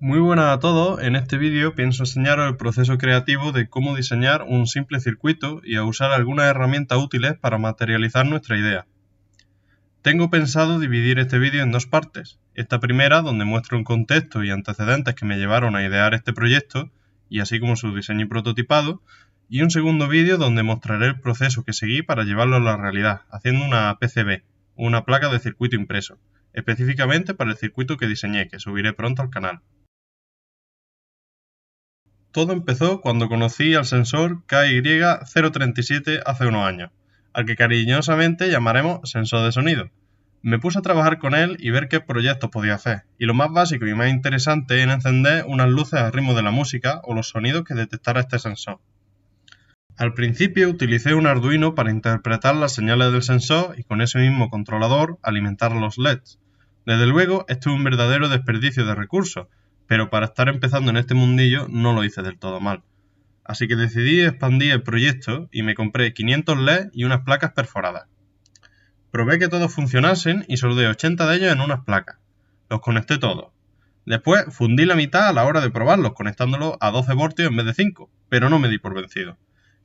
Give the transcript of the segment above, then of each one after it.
Muy buenas a todos, en este vídeo pienso enseñaros el proceso creativo de cómo diseñar un simple circuito y a usar algunas herramientas útiles para materializar nuestra idea. Tengo pensado dividir este vídeo en dos partes. Esta primera, donde muestro un contexto y antecedentes que me llevaron a idear este proyecto, y así como su diseño y prototipado, y un segundo vídeo donde mostraré el proceso que seguí para llevarlo a la realidad, haciendo una PCB, una placa de circuito impreso, específicamente para el circuito que diseñé, que subiré pronto al canal. Todo empezó cuando conocí al sensor KY037 hace unos años, al que cariñosamente llamaremos sensor de sonido. Me puse a trabajar con él y ver qué proyectos podía hacer, y lo más básico y más interesante era encender unas luces al ritmo de la música o los sonidos que detectara este sensor. Al principio utilicé un Arduino para interpretar las señales del sensor y con ese mismo controlador alimentar los LEDs. Desde luego, esto es un verdadero desperdicio de recursos, pero para estar empezando en este mundillo no lo hice del todo mal. Así que decidí expandir el proyecto y me compré 500 LEDs y unas placas perforadas. Probé que todos funcionasen y soldé 80 de ellos en unas placas. Los conecté todos. Después fundí la mitad a la hora de probarlos, conectándolos a 12 voltios en vez de 5, pero no me di por vencido.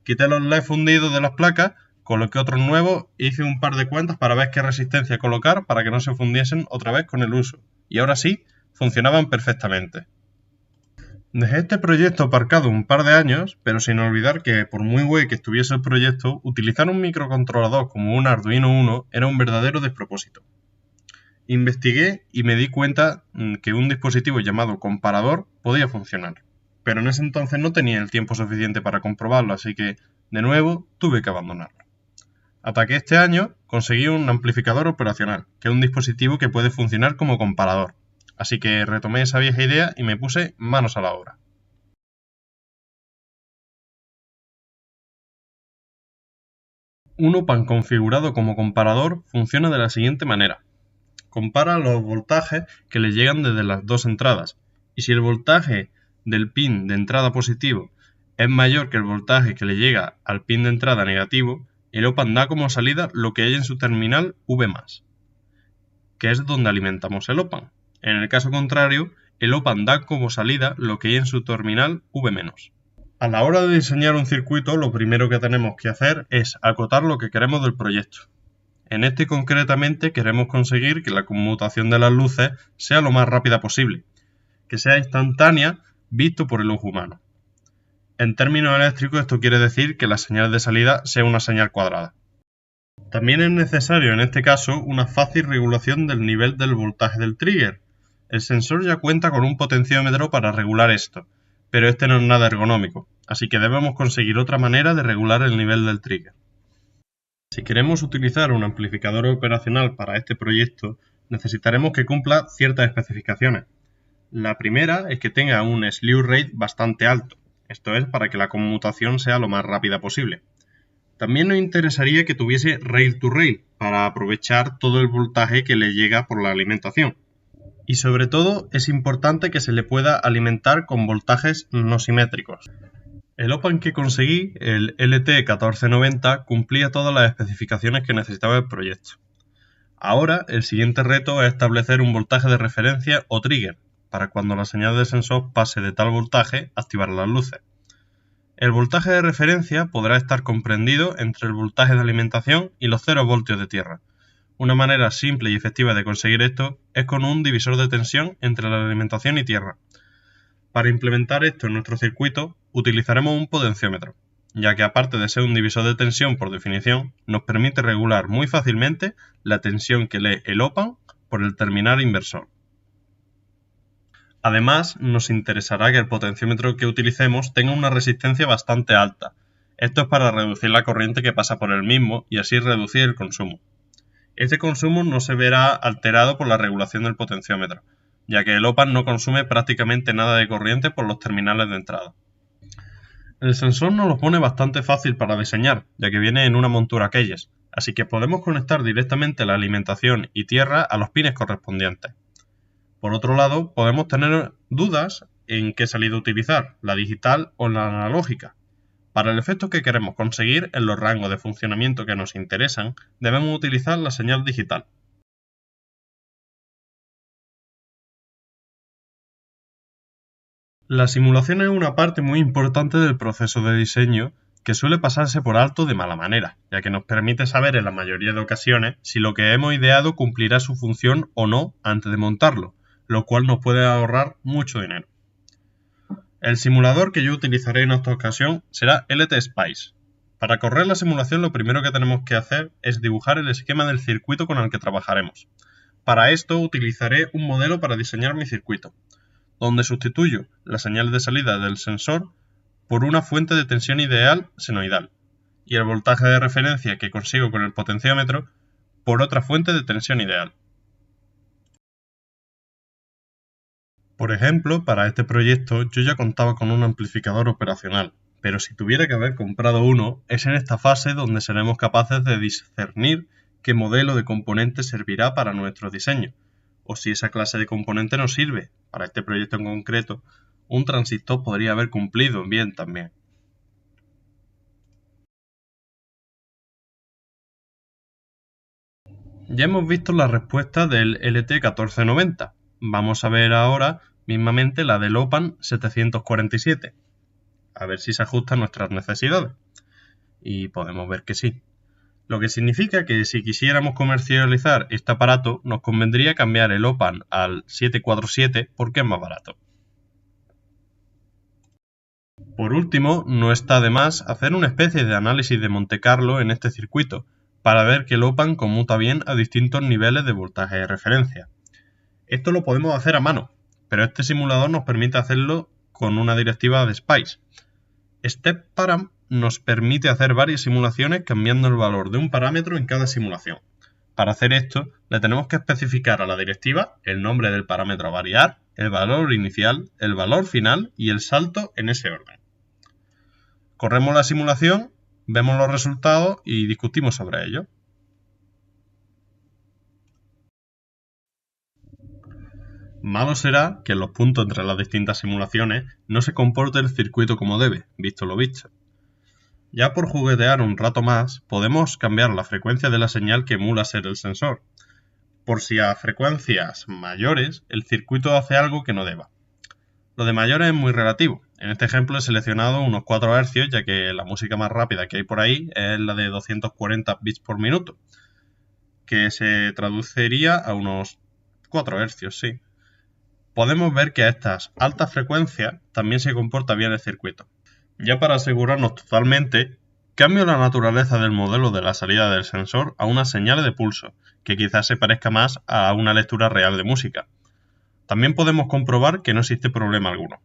Quité los LEDs fundidos de las placas, coloqué otros nuevos e hice un par de cuentas para ver qué resistencia colocar para que no se fundiesen otra vez con el uso. Y ahora sí, funcionaban perfectamente. Dejé este proyecto aparcado un par de años, pero sin olvidar que, por muy bueno que estuviese el proyecto, utilizar un microcontrolador como un Arduino Uno era un verdadero despropósito. Investigué y me di cuenta que un dispositivo llamado comparador podía funcionar, pero en ese entonces no tenía el tiempo suficiente para comprobarlo, así que, de nuevo, tuve que abandonarlo. Hasta que este año conseguí un amplificador operacional, que es un dispositivo que puede funcionar como comparador, así que retomé esa vieja idea y me puse manos a la obra. Un OPAMP configurado como comparador funciona de la siguiente manera. Compara los voltajes que le llegan desde las dos entradas, y si el voltaje del pin de entrada positivo es mayor que el voltaje que le llega al pin de entrada negativo, el OPAMP da como salida lo que hay en su terminal V+, que es donde alimentamos el OPAMP. En el caso contrario, el OPAMP da como salida lo que hay en su terminal V-. A la hora de diseñar un circuito, lo primero que tenemos que hacer es acotar lo que queremos del proyecto. En este concretamente queremos conseguir que la conmutación de las luces sea lo más rápida posible, que sea instantánea visto por el ojo humano. En términos eléctricos esto quiere decir que la señal de salida sea una señal cuadrada. También es necesario en este caso una fácil regulación del nivel del voltaje del trigger. El sensor ya cuenta con un potenciómetro para regular esto, pero este no es nada ergonómico, así que debemos conseguir otra manera de regular el nivel del trigger. Si queremos utilizar un amplificador operacional para este proyecto, necesitaremos que cumpla ciertas especificaciones. La primera es que tenga un slew rate bastante alto, esto es para que la conmutación sea lo más rápida posible. También nos interesaría que tuviese rail to rail, para aprovechar todo el voltaje que le llega por la alimentación. Y sobre todo es importante que se le pueda alimentar con voltajes no simétricos. El OPAMP que conseguí, el LT1490, cumplía todas las especificaciones que necesitaba el proyecto. Ahora, el siguiente reto es establecer un voltaje de referencia o trigger, para cuando la señal del sensor pase de tal voltaje, activar las luces. El voltaje de referencia podrá estar comprendido entre el voltaje de alimentación y los 0 voltios de tierra. Una manera simple y efectiva de conseguir esto es con un divisor de tensión entre la alimentación y tierra. Para implementar esto en nuestro circuito, utilizaremos un potenciómetro, ya que aparte de ser un divisor de tensión por definición, nos permite regular muy fácilmente la tensión que lee el OPAMP por el terminal inversor. Además, nos interesará que el potenciómetro que utilicemos tenga una resistencia bastante alta. Esto es para reducir la corriente que pasa por el mismo y así reducir el consumo. Este consumo no se verá alterado por la regulación del potenciómetro, ya que el OPAMP no consume prácticamente nada de corriente por los terminales de entrada. El sensor nos lo pone bastante fácil para diseñar, ya que viene en una montura Keyes, así que podemos conectar directamente la alimentación y tierra a los pines correspondientes. Por otro lado, podemos tener dudas en qué salida utilizar, la digital o la analógica. Para el efecto que queremos conseguir en los rangos de funcionamiento que nos interesan, debemos utilizar la señal digital. La simulación es una parte muy importante del proceso de diseño que suele pasarse por alto de mala manera, ya que nos permite saber en la mayoría de ocasiones si lo que hemos ideado cumplirá su función o no antes de montarlo, lo cual nos puede ahorrar mucho dinero. El simulador que yo utilizaré en esta ocasión será LTSpice. Para correr la simulación lo primero que tenemos que hacer es dibujar el esquema del circuito con el que trabajaremos. Para esto utilizaré un modelo para diseñar mi circuito, donde sustituyo la señal de salida del sensor por una fuente de tensión ideal senoidal y el voltaje de referencia que consigo con el potenciómetro por otra fuente de tensión ideal. Por ejemplo, para este proyecto yo ya contaba con un amplificador operacional, pero si tuviera que haber comprado uno, es en esta fase donde seremos capaces de discernir qué modelo de componente servirá para nuestro diseño, o si esa clase de componente no sirve. Para este proyecto en concreto, un transistor podría haber cumplido bien también. Ya hemos visto la respuesta del LT1490. Vamos a ver ahora mismamente la del OPAN 747. A ver si se ajusta a nuestras necesidades. Y podemos ver que sí. Lo que significa que si quisiéramos comercializar este aparato, nos convendría cambiar el OPAN al 747 porque es más barato. Por último, no está de más hacer una especie de análisis de Monte Carlo en este circuito, para ver que el OPAN conmuta bien a distintos niveles de voltaje de referencia. Esto lo podemos hacer a mano, pero este simulador nos permite hacerlo con una directiva de SPICE. StepParam nos permite hacer varias simulaciones cambiando el valor de un parámetro en cada simulación. Para hacer esto, le tenemos que especificar a la directiva el nombre del parámetro a variar, el valor inicial, el valor final y el salto en ese orden. Corremos la simulación, vemos los resultados y discutimos sobre ello. Malo será que en los puntos entre las distintas simulaciones no se comporte el circuito como debe, visto lo visto. Ya por juguetear un rato más, podemos cambiar la frecuencia de la señal que emula ser el sensor, por si a frecuencias mayores el circuito hace algo que no deba. Lo de mayores es muy relativo. En este ejemplo he seleccionado unos 4 Hz, ya que la música más rápida que hay por ahí es la de 240 bits por minuto, que se traduciría a unos 4 Hz, sí. Podemos ver que a estas altas frecuencias también se comporta bien el circuito. Ya para asegurarnos totalmente, cambio la naturaleza del modelo de la salida del sensor a una señal de pulso, que quizás se parezca más a una lectura real de música. También podemos comprobar que no existe problema alguno.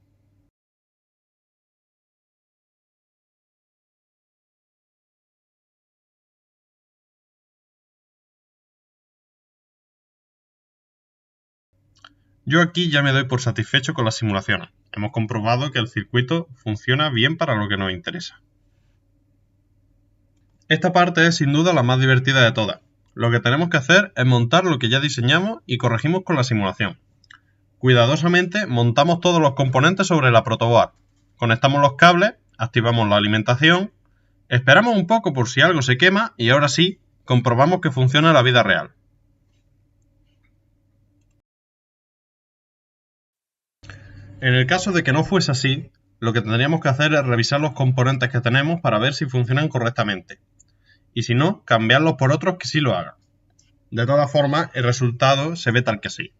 Yo aquí ya me doy por satisfecho con las simulaciones. Hemos comprobado que el circuito funciona bien para lo que nos interesa. Esta parte es sin duda la más divertida de todas. Lo que tenemos que hacer es montar lo que ya diseñamos y corregimos con la simulación. Cuidadosamente montamos todos los componentes sobre la protoboard. Conectamos los cables, activamos la alimentación, esperamos un poco por si algo se quema y ahora sí, comprobamos que funciona en la vida real. En el caso de que no fuese así, lo que tendríamos que hacer es revisar los componentes que tenemos para ver si funcionan correctamente. Y si no, cambiarlos por otros que sí lo hagan. De todas formas, el resultado se ve tal que sí.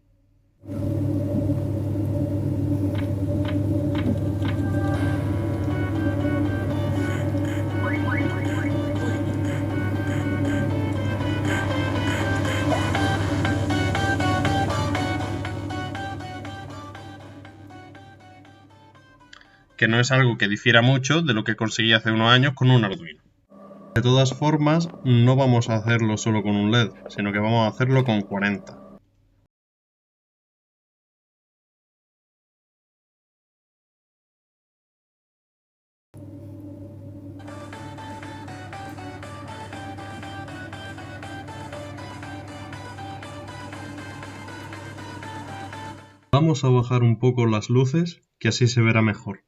Que no es algo que difiera mucho de lo que conseguí hace unos años con un Arduino. De todas formas, no vamos a hacerlo solo con un LED, sino que vamos a hacerlo con 40. Vamos a bajar un poco las luces, que así se verá mejor.